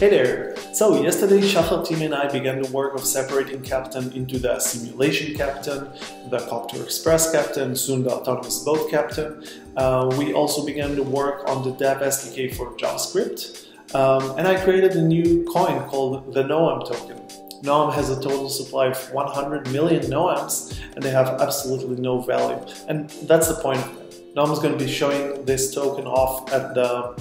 Hey there! So yesterday Shachar team and I began the work of separating Captain into the Simulation Captain, the Copter Express Captain, soon the Autonomous Boat Captain. We also began the work on the DAV SDK for JavaScript. And I created a new coin called the Noam token. Noam has a total supply of 100 million Noams and they have absolutely no value. And that's the point of them. Noam is going to be showing this token off at the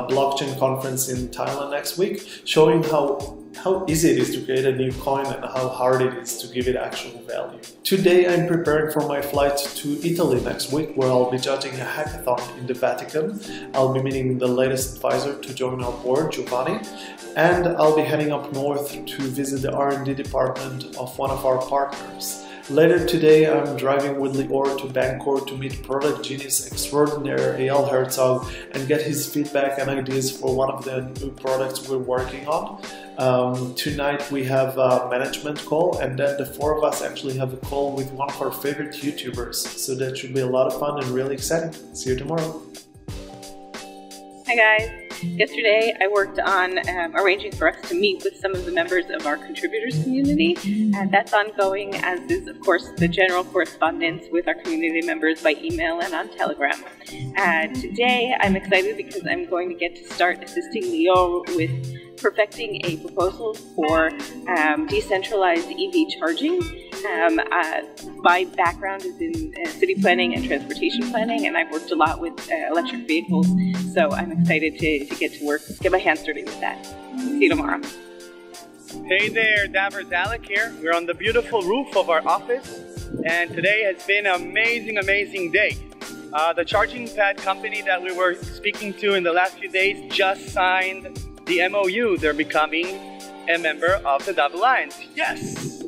blockchain conference in Thailand next week, showing how easy it is to create a new coin and how hard it is to give it actual value. Today I'm preparing for my flight to Italy next week, where I'll be judging a hackathon in the Vatican. I'll be meeting the latest advisor to join our board, Giovanni, and I'll be heading up north to visit the R&D department of one of our partners. Later today, I'm driving with Lior to Bangkok to meet product genius extraordinaire Eyal Herzog and get his feedback and ideas for one of the new products we're working on. Tonight we have a management call, and then the four of us actually have a call with one of our favorite YouTubers. So that should be a lot of fun and really exciting. See you tomorrow. Hi guys. Yesterday I worked on arranging for us to meet with some of the members of our contributors community, and that's ongoing, as is of course the general correspondence with our community members by email and on Telegram. Today I'm excited because I'm going to get to start assisting Lior with perfecting a proposal for decentralized EV charging. My background is in city planning and transportation planning, and I've worked a lot with electric vehicles, so I'm excited to get to work, get my hands dirty with that. See you tomorrow. Hey there, Davers Alick here. We're on the beautiful roof of our office, and today has been an amazing day. The charging pad company that we were speaking to in the last few days just signed the MOU. They're becoming a member of the DAV Alliance. Yes!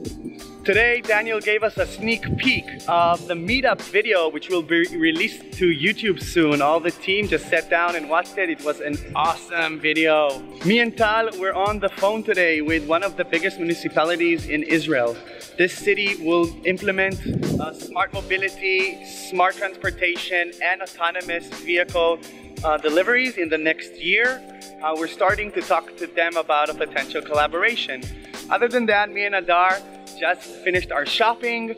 Today, Daniel gave us a sneak peek of the meetup video, which will be released to YouTube soon. All the team just sat down and watched it. It was an awesome video. Me and Tal were on the phone today with one of the biggest municipalities in Israel. This city will implement smart mobility, smart transportation, and autonomous vehicle deliveries in the next year. We're starting to talk to them about a potential collaboration. Other than that, me and Adar just finished our shopping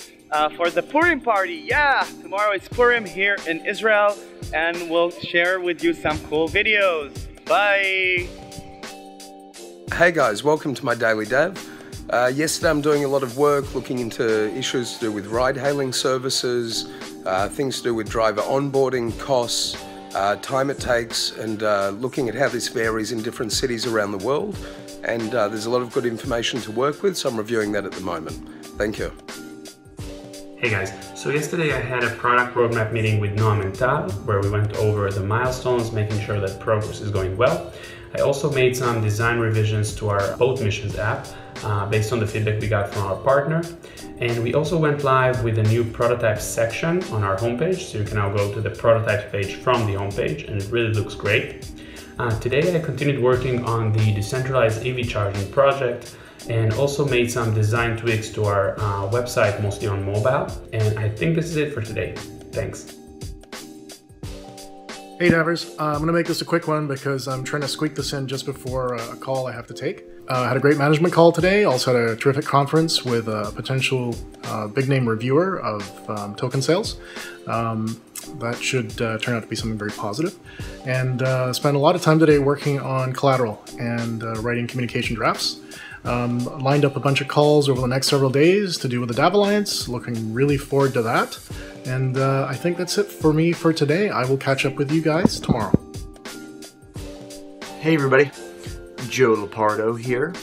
for the Purim party. Yeah, tomorrow is Purim here in Israel, and we'll share with you some cool videos. Bye! Hey guys, welcome to my daily DAV. Yesterday I'm doing a lot of work looking into issues to do with ride-hailing services, things to do with driver onboarding costs, time it takes, and looking at how this varies in different cities around the world. And there's a lot of good information to work with, so I'm reviewing that at the moment. Thank you. Hey guys, so yesterday I had a product roadmap meeting with Noam and Tal, where we went over the milestones, making sure that progress is going well. I also made some design revisions to our boat missions app, based on the feedback we got from our partner. And we also went live with a new prototype section on our homepage, so you can now go to the prototype page from the homepage, and it really looks great. Today I continued working on the decentralized EV charging project and also made some design tweaks to our website, mostly on mobile. And I think this is it for today. Thanks. Hey Davers, I'm going to make this a quick one because I'm trying to squeak this in just before a call I have to take. I had a great management call today, also had a terrific conference with a potential big name reviewer of token sales. That should turn out to be something very positive. And spent a lot of time today working on collateral and writing communication drafts. Lined up a bunch of calls over the next several days to do with the DAV Alliance. Looking really forward to that. And I think that's it for me for today. I will catch up with you guys tomorrow. Hey everybody, Joe Lopardo here.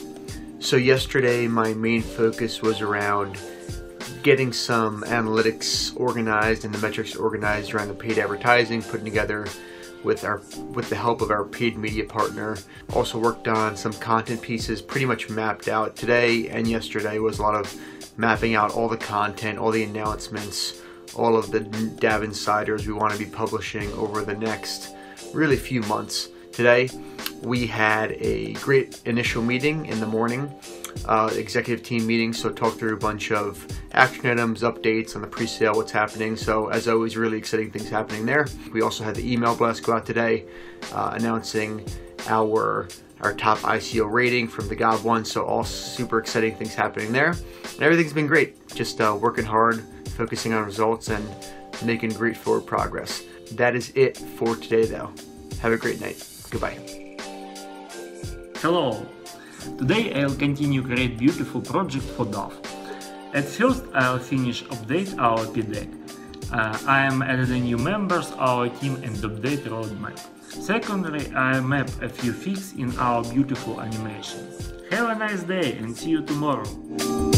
So yesterday my main focus was around getting some analytics organized and the metrics organized around the paid advertising, putting together with the help of our paid media partner. Also worked on some content pieces, pretty much mapped out. Today and yesterday was a lot of mapping out all the content, all the announcements, all of the DAV insiders we want to be publishing over the next really few months. Today We had a great initial meeting in the morning, executive team meeting, so talked through a bunch of action items, updates on the pre-sale, what's happening. So as always, really exciting things happening there. We also had the email blast go out today, announcing our top ICO rating from the GOB1, so all super exciting things happening there. And everything's been great, just working hard, focusing on results, and making great forward progress. That is it for today though. Have a great night. Goodbye. Hello. Today I'll continue create beautiful project for DAV. At first I'll finish update our PDEC. I am adding new members our team and update roadmap. Secondly, I map a few fixes in our beautiful animation. Have a nice day and see you tomorrow.